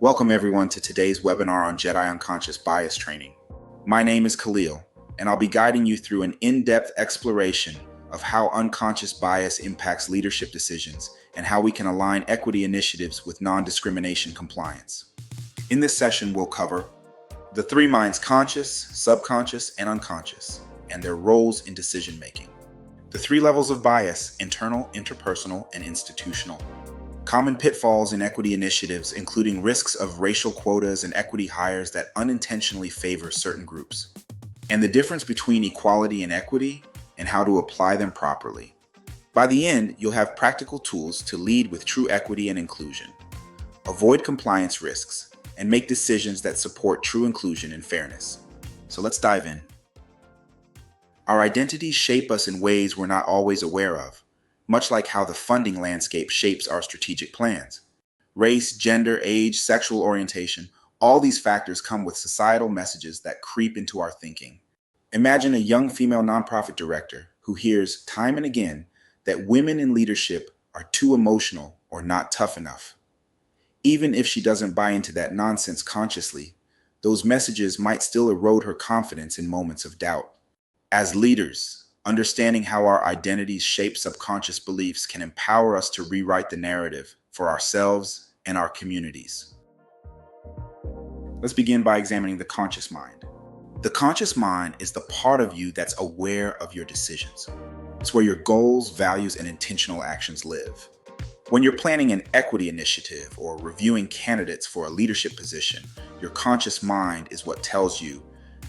Welcome everyone to today's webinar on JEDI Unconscious Bias Training. My name is Khalil, and I'll be guiding you through an in-depth exploration of how unconscious bias impacts leadership decisions and how we can align equity initiatives with non-discrimination compliance. In this session, we'll cover the three minds: conscious, subconscious, and unconscious, and their roles in decision-making. The three levels of bias: internal, interpersonal, and institutional. Common pitfalls in equity initiatives, including risks of racial quotas and equity hires that unintentionally favor certain groups, and the difference between equality and equity and how to apply them properly. By the end, you'll have practical tools to lead with true equity and inclusion, avoid compliance risks, and make decisions that support true inclusion and fairness. So let's dive in. Our identities shape us in ways we're not always aware of, much like how the funding landscape shapes our strategic plans. Race, gender, age, sexual orientation, all these factors come with societal messages that creep into our thinking. Imagine a young female nonprofit director who hears time and again that women in leadership are too emotional or not tough enough. Even if she doesn't buy into that nonsense consciously, those messages might still erode her confidence in moments of doubt. As leaders, understanding how our identities shape subconscious beliefs can empower us to rewrite the narrative for ourselves and our communities. Let's begin by examining the conscious mind. The conscious mind is the part of you that's aware of your decisions. It's where your goals, values, and intentional actions live. When you're planning an equity initiative or reviewing candidates for a leadership position, your conscious mind is what tells you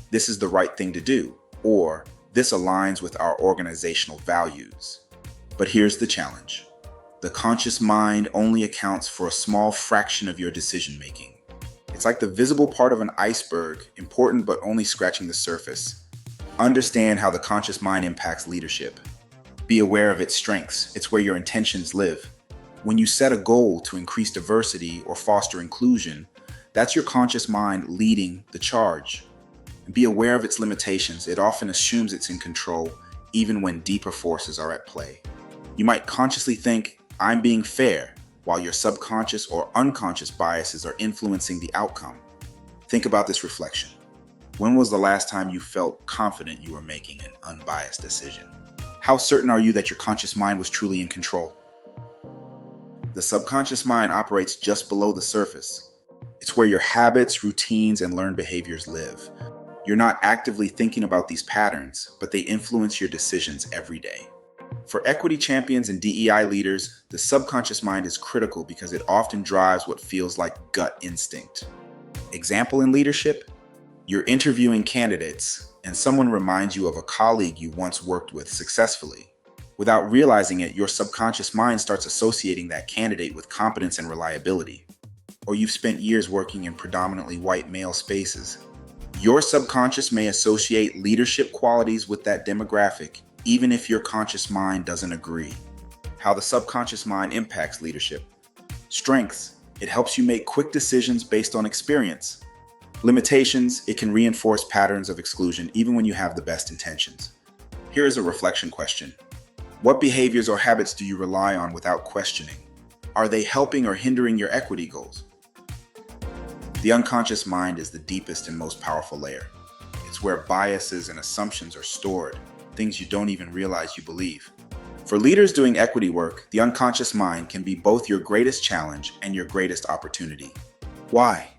this is the right thing to do, or this aligns with our organizational values. But here's the challenge. The conscious mind only accounts for a small fraction of your decision-making. It's like the visible part of an iceberg, important but only scratching the surface. Understand how the conscious mind impacts leadership. Be aware of its strengths. It's where your intentions live. When you set a goal to increase diversity or foster inclusion, that's your conscious mind leading the charge. Be aware of its limitations. It often assumes it's in control, even when deeper forces are at play. You might consciously think, I'm being fair, while your subconscious or unconscious biases are influencing the outcome. Think about this reflection. When was the last time you felt confident you were making an unbiased decision? How certain are you that your conscious mind was truly in control? The subconscious mind operates just below the surface. It's where your habits, routines, and learned behaviors live. You're not actively thinking about these patterns, but they influence your decisions every day. For equity champions and DEI leaders, the subconscious mind is critical because it often drives what feels like gut instinct. Example in leadership: you're interviewing candidates, and someone reminds you of a colleague you once worked with successfully. Without realizing it, your subconscious mind starts associating that candidate with competence and reliability. Or you've spent years working in predominantly white male spaces. Your subconscious may associate leadership qualities with that demographic, even if your conscious mind doesn't agree. How the subconscious mind impacts leadership. Strengths: it helps you make quick decisions based on experience. Limitations: it can reinforce patterns of exclusion even when you have the best intentions. Here is a reflection question. What behaviors or habits do you rely on without questioning? Are they helping or hindering your equity goals? The unconscious mind is the deepest and most powerful layer. It's where biases and assumptions are stored, things you don't even realize you believe. For leaders doing equity work, the unconscious mind can be both your greatest challenge and your greatest opportunity. Why?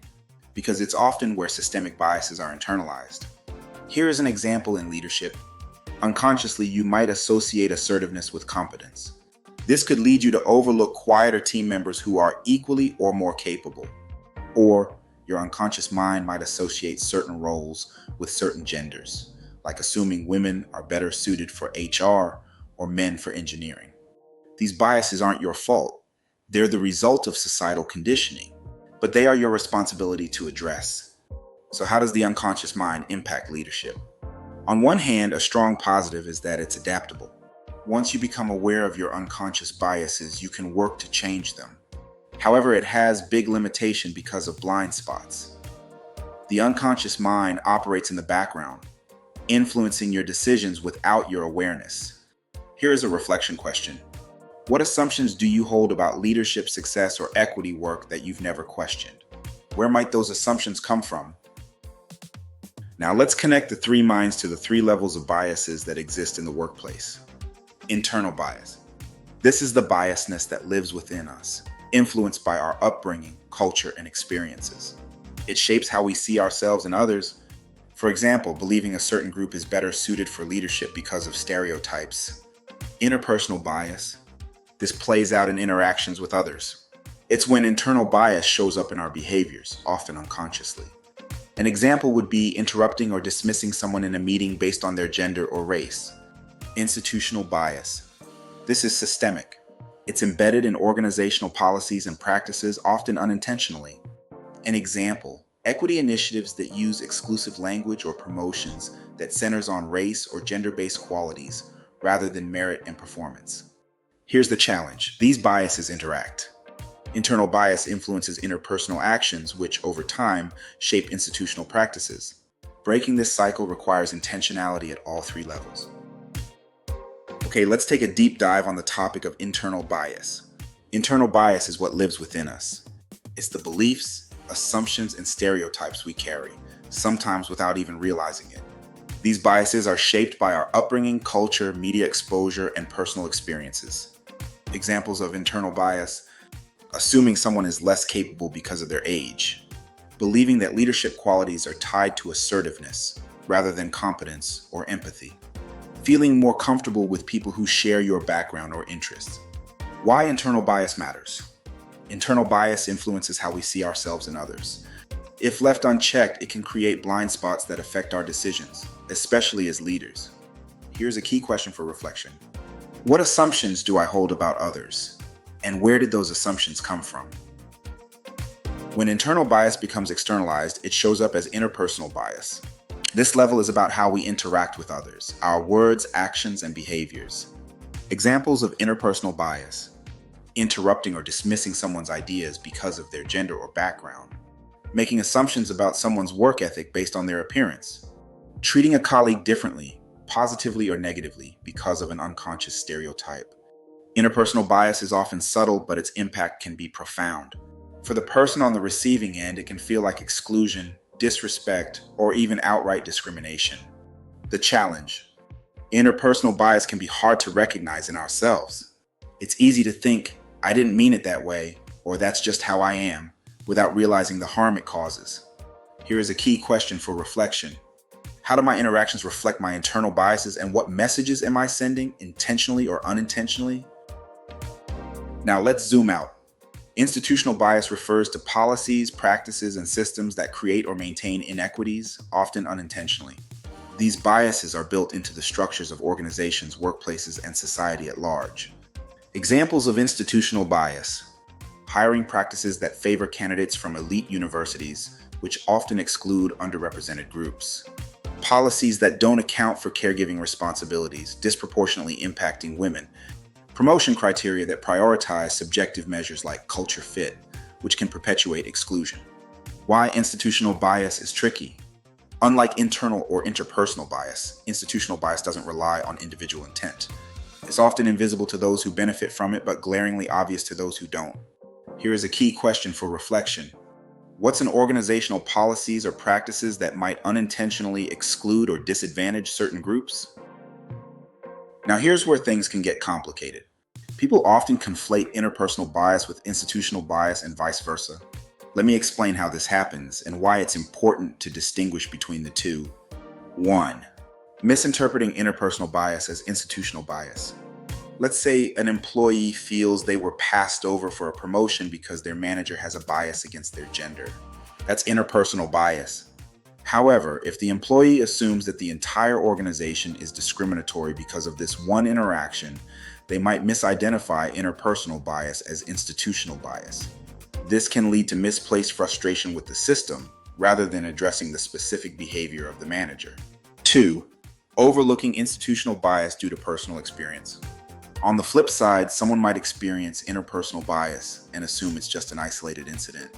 Because it's often where systemic biases are internalized. Here is an example in leadership. Unconsciously, you might associate assertiveness with competence. This could lead you to overlook quieter team members who are equally or more capable. Or your unconscious mind might associate certain roles with certain genders, like assuming women are better suited for HR or men for engineering. These biases aren't your fault. They're the result of societal conditioning, but they are your responsibility to address. So how does the unconscious mind impact leadership? On one hand, a strong positive is that it's adaptable. Once you become aware of your unconscious biases, you can work to change them. However, it has big limitation because of blind spots. The unconscious mind operates in the background, influencing your decisions without your awareness. Here is a reflection question. What assumptions do you hold about leadership success or equity work that you've never questioned? Where might those assumptions come from? Now let's connect the three minds to the three levels of biases that exist in the workplace. Internal bias. This is the biasness that lives within us, influenced by our upbringing, culture, and experiences. It shapes how we see ourselves and others. For example, believing a certain group is better suited for leadership because of stereotypes. Interpersonal bias. This plays out in interactions with others. It's when internal bias shows up in our behaviors, often unconsciously. An example would be interrupting or dismissing someone in a meeting based on their gender or race. Institutional bias. This is systemic. It's embedded in organizational policies and practices, often unintentionally. An example, equity initiatives that use exclusive language or promotions that centers on race or gender-based qualities rather than merit and performance. Here's the challenge. These biases interact. Internal bias influences interpersonal actions, which over time shape institutional practices. Breaking this cycle requires intentionality at all three levels. Okay, let's take a deep dive on the topic of internal bias. Internal bias is what lives within us. It's the beliefs, assumptions, and stereotypes we carry, sometimes without even realizing it. These biases are shaped by our upbringing, culture, media exposure, and personal experiences. Examples of internal bias: assuming someone is less capable because of their age, believing that leadership qualities are tied to assertiveness rather than competence or empathy, feeling more comfortable with people who share your background or interests. Why internal bias matters. Internal bias influences how we see ourselves and others. If left unchecked, it can create blind spots that affect our decisions, especially as leaders. Here's a key question for reflection. What assumptions do I hold about others? And where did those assumptions come from? When internal bias becomes externalized, it shows up as interpersonal bias. This level is about how we interact with others, our words, actions, and behaviors. Examples of interpersonal bias: interrupting or dismissing someone's ideas because of their gender or background, making assumptions about someone's work ethic based on their appearance, treating a colleague differently, positively or negatively, because of an unconscious stereotype. Interpersonal bias is often subtle, but its impact can be profound. For the person on the receiving end, it can feel like exclusion, disrespect, or even outright discrimination. The challenge: interpersonal bias can be hard to recognize in ourselves. It's easy to think, "I didn't mean it that way," or "that's just how I am," without realizing the harm it causes. Here is a key question for reflection. How do my interactions reflect my internal biases, and what messages am I sending, intentionally or unintentionally? Now let's zoom out. Institutional bias refers to policies, practices, and systems that create or maintain inequities, often unintentionally. These biases are built into the structures of organizations, workplaces, and society at large. Examples of institutional bias: hiring practices that favor candidates from elite universities, which often exclude underrepresented groups. Policies that don't account for caregiving responsibilities, disproportionately impacting women. Promotion criteria that prioritize subjective measures like culture fit, which can perpetuate exclusion. Why institutional bias is tricky. Unlike internal or interpersonal bias, institutional bias doesn't rely on individual intent. It's often invisible to those who benefit from it, but glaringly obvious to those who don't. Here is a key question for reflection. What's an organizational policies or practices that might unintentionally exclude or disadvantage certain groups? Now here's where things can get complicated. People often conflate interpersonal bias with institutional bias and vice versa. Let me explain how this happens and why it's important to distinguish between the two. 1. Misinterpreting interpersonal bias as institutional bias. Let's say an employee feels they were passed over for a promotion because their manager has a bias against their gender. That's interpersonal bias. However, if the employee assumes that the entire organization is discriminatory because of this one interaction, they might misidentify interpersonal bias as institutional bias. This can lead to misplaced frustration with the system rather than addressing the specific behavior of the manager. 2. Overlooking institutional bias due to personal experience. On the flip side, someone might experience interpersonal bias and assume it's just an isolated incident.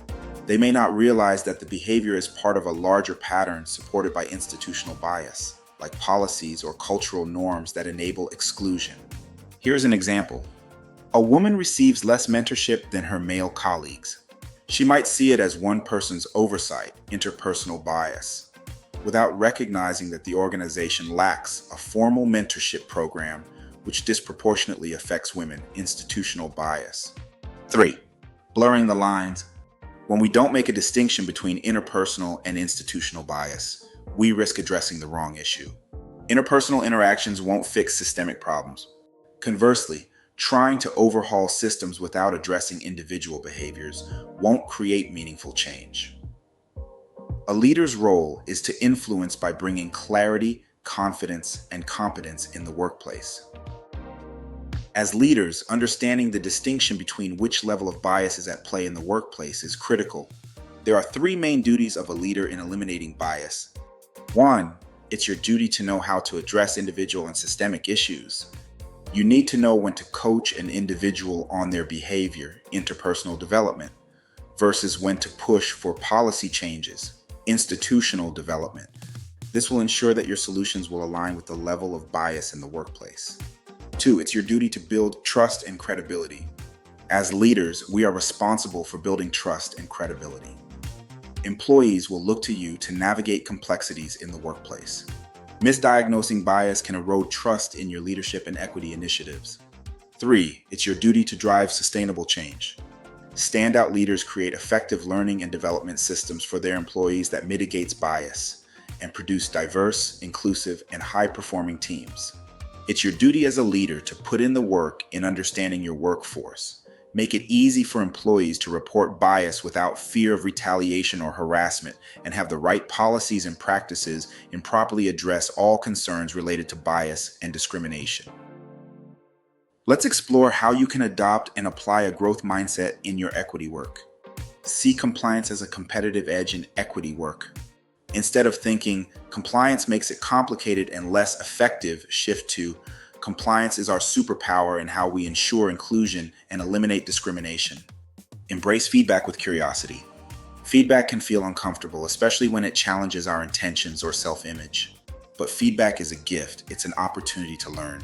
They may not realize that the behavior is part of a larger pattern supported by institutional bias, like policies or cultural norms that enable exclusion. Here's an example. A woman receives less mentorship than her male colleagues. She might see it as one person's oversight, interpersonal bias, without recognizing that the organization lacks a formal mentorship program which disproportionately affects women, institutional bias. 3. Blurring the lines. When we don't make a distinction between interpersonal and institutional bias, we risk addressing the wrong issue. Interpersonal interactions won't fix systemic problems. Conversely, trying to overhaul systems without addressing individual behaviors won't create meaningful change. A leader's role is to influence by bringing clarity, confidence, and competence in the workplace. As leaders, understanding the distinction between which level of bias is at play in the workplace is critical. There are 3 main duties of a leader in eliminating bias. 1. It's your duty to know how to address individual and systemic issues. You need to know when to coach an individual on their behavior, interpersonal development, versus when to push for policy changes, institutional development. This will ensure that your solutions will align with the level of bias in the workplace. 2. It's your duty to build trust and credibility. As leaders, we are responsible for building trust and credibility. Employees will look to you to navigate complexities in the workplace. Misdiagnosing bias can erode trust in your leadership and equity initiatives. 3. It's your duty to drive sustainable change. Standout leaders create effective learning and development systems for their employees that mitigates bias and produce diverse, inclusive, and high-performing teams. It's your duty as a leader to put in the work in understanding your workforce. Make it easy for employees to report bias without fear of retaliation or harassment, and have the right policies and practices and properly address all concerns related to bias and discrimination. Let's explore how you can adopt and apply a growth mindset in your equity work. See compliance as a competitive edge in equity work. Instead of thinking compliance makes it complicated and less effective, shift to compliance is our superpower in how we ensure inclusion and eliminate discrimination. Embrace feedback with curiosity. Feedback can feel uncomfortable, especially when it challenges our intentions or self-image. But feedback is a gift. It's an opportunity to learn.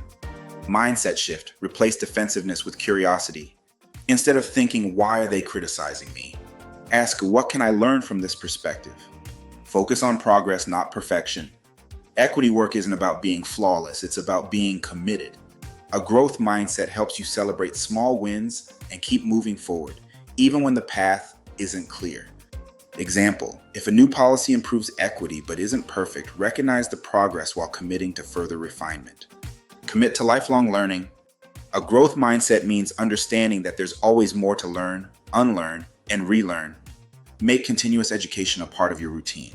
Mindset shift. Replace defensiveness with curiosity. Instead of thinking, why are they criticizing me? Ask, what can I learn from this perspective? Focus on progress, not perfection. Equity work isn't about being flawless, it's about being committed. A growth mindset helps you celebrate small wins and keep moving forward, even when the path isn't clear. Example, if a new policy improves equity but isn't perfect, recognize the progress while committing to further refinement. Commit to lifelong learning. A growth mindset means understanding that there's always more to learn, unlearn, and relearn. Make continuous education a part of your routine.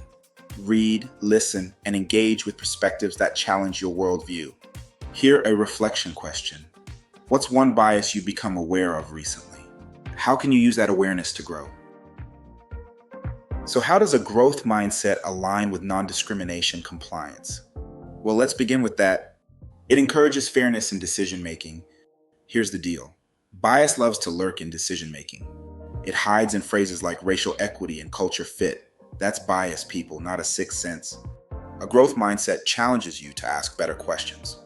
Read, listen, and engage with perspectives that challenge your worldview. Here, a reflection question. What's one bias you've become aware of recently? How can you use that awareness to grow? So how does a growth mindset align with non-discrimination compliance? Well, let's begin with that. It encourages fairness in decision-making. Here's the deal. Bias loves to lurk in decision-making. It hides in phrases like racial equity and culture fit. That's bias, people, not a sixth sense. A growth mindset challenges you to ask better questions.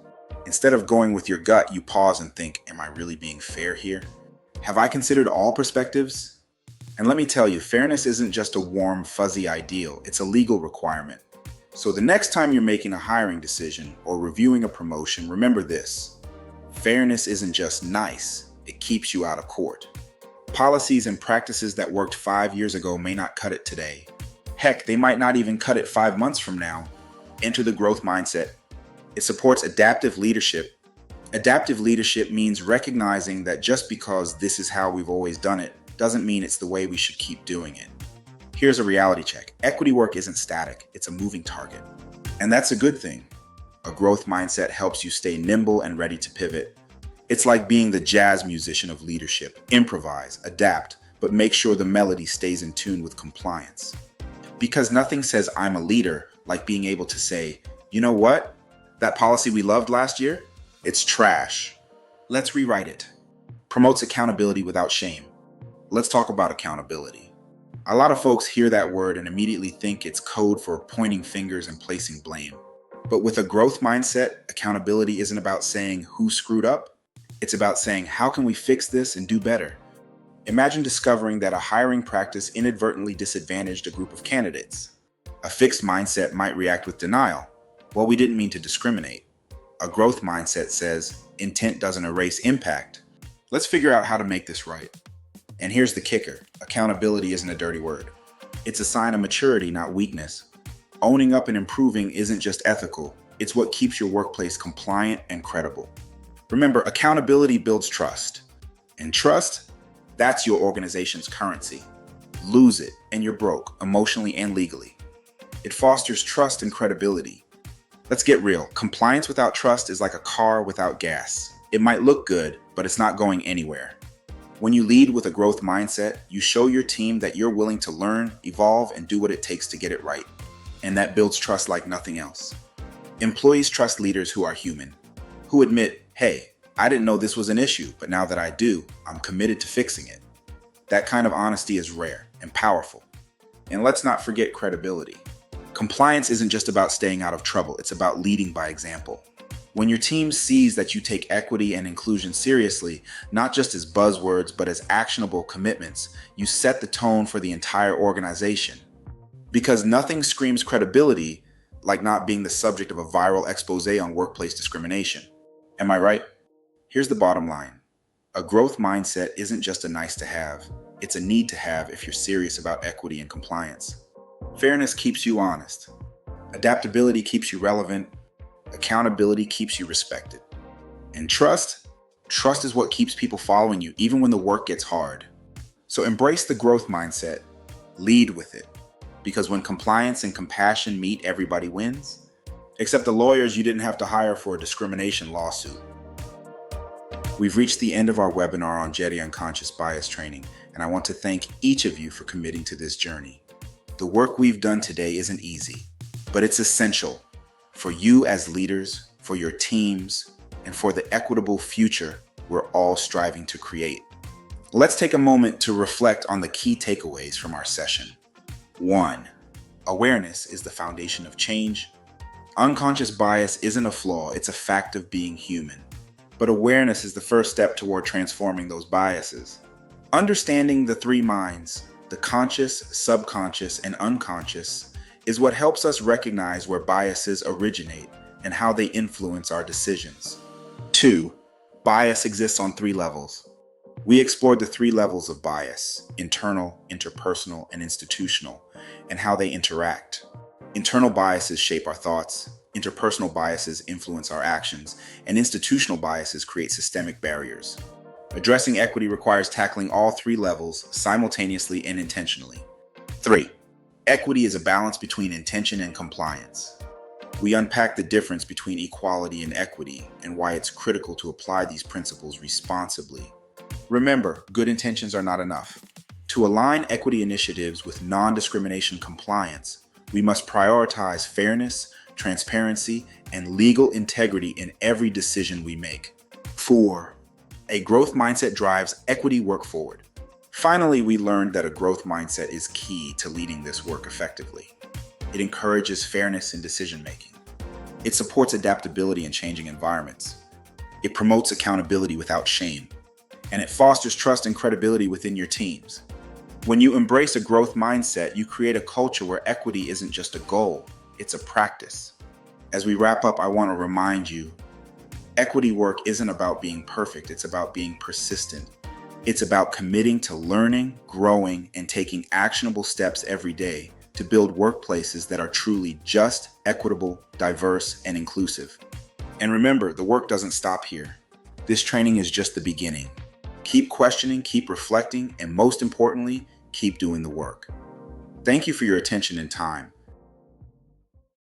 Instead of going with your gut, you pause and think, am I really being fair here? Have I considered all perspectives? And let me tell you, fairness isn't just a warm, fuzzy ideal, it's a legal requirement. So the next time you're making a hiring decision or reviewing a promotion, remember this. Fairness isn't just nice, it keeps you out of court. Policies and practices that worked 5 years ago may not cut it today. Heck, they might not even cut it 5 months from now. Enter the growth mindset. It supports adaptive leadership. Adaptive leadership means recognizing that just because this is how we've always done it, doesn't mean it's the way we should keep doing it. Here's a reality check. Equity work isn't static, it's a moving target. And that's a good thing. A growth mindset helps you stay nimble and ready to pivot. It's like being the jazz musician of leadership. Improvise, adapt, but make sure the melody stays in tune with compliance. Because nothing says I'm a leader like being able to say, you know what? That policy we loved last year? It's trash. Let's rewrite it. Promotes accountability without shame. Let's talk about accountability. A lot of folks hear that word and immediately think it's code for pointing fingers and placing blame. But with a growth mindset, accountability isn't about saying who screwed up. It's about saying, how can we fix this and do better? Imagine discovering that a hiring practice inadvertently disadvantaged a group of candidates. A fixed mindset might react with denial. Well, we didn't mean to discriminate. A growth mindset says, intent doesn't erase impact. Let's figure out how to make this right. And here's the kicker. Accountability isn't a dirty word. It's a sign of maturity, not weakness. Owning up and improving isn't just ethical. It's what keeps your workplace compliant and credible. Remember, accountability builds trust. And trust, that's your organization's currency. Lose it, and you're broke, emotionally and legally. It fosters trust and credibility. Let's get real. Compliance without trust is like a car without gas. It might look good, but it's not going anywhere. When you lead with a growth mindset, you show your team that you're willing to learn, evolve, and do what it takes to get it right. And that builds trust like nothing else. Employees trust leaders who are human, who admit, hey, I didn't know this was an issue, but now that I do, I'm committed to fixing it. That kind of honesty is rare and powerful. And let's not forget credibility. Compliance isn't just about staying out of trouble, it's about leading by example. When your team sees that you take equity and inclusion seriously, not just as buzzwords, but as actionable commitments, you set the tone for the entire organization. Because nothing screams credibility like not being the subject of a viral expose on workplace discrimination. Am I right? Here's the bottom line. A growth mindset isn't just a nice to have, it's a need to have if you're serious about equity and compliance. Fairness keeps you honest. Adaptability keeps you relevant. Accountability keeps you respected. And trust is what keeps people following you even when the work gets hard. So embrace the growth mindset, lead with it. Because when compliance and compassion meet, everybody wins. Except the lawyers you didn't have to hire for a discrimination lawsuit. We've reached the end of our webinar on JEDI unconscious bias training, and I want to thank each of you for committing to this journey. The work we've done today isn't easy, but it's essential for you as leaders, for your teams, and for the equitable future we're all striving to create. Let's take a moment to reflect on the key takeaways from our session. 1. Awareness is the foundation of change. Unconscious bias isn't a flaw, it's a fact of being human. But awareness is the first step toward transforming those biases. Understanding the three minds, the conscious, subconscious, and unconscious, is what helps us recognize where biases originate and how they influence our decisions. 2. Bias exists on 3 levels. We explored the 3 levels of bias: internal, interpersonal, and institutional, and how they interact. Internal biases shape our thoughts, interpersonal biases influence our actions, and institutional biases create systemic barriers. Addressing equity requires tackling all 3 levels simultaneously and intentionally. 3. Equity is a balance between intention and compliance. We unpack the difference between equality and equity and why it's critical to apply these principles responsibly. Remember, good intentions are not enough. To align equity initiatives with non-discrimination compliance, we must prioritize fairness, transparency, and legal integrity in every decision we make. 4. A growth mindset drives equity work forward. Finally, we learned that a growth mindset is key to leading this work effectively. It encourages fairness in decision-making. It supports adaptability in changing environments. It promotes accountability without shame. And it fosters trust and credibility within your teams. When you embrace a growth mindset, you create a culture where equity isn't just a goal, it's a practice. As we wrap up, I want to remind you, equity work isn't about being perfect, it's about being persistent. It's about committing to learning, growing, and taking actionable steps every day to build workplaces that are truly just, equitable, diverse, and inclusive. And remember, the work doesn't stop here. This training is just the beginning. Keep questioning, keep reflecting, and most importantly, keep doing the work. Thank you for your attention and time.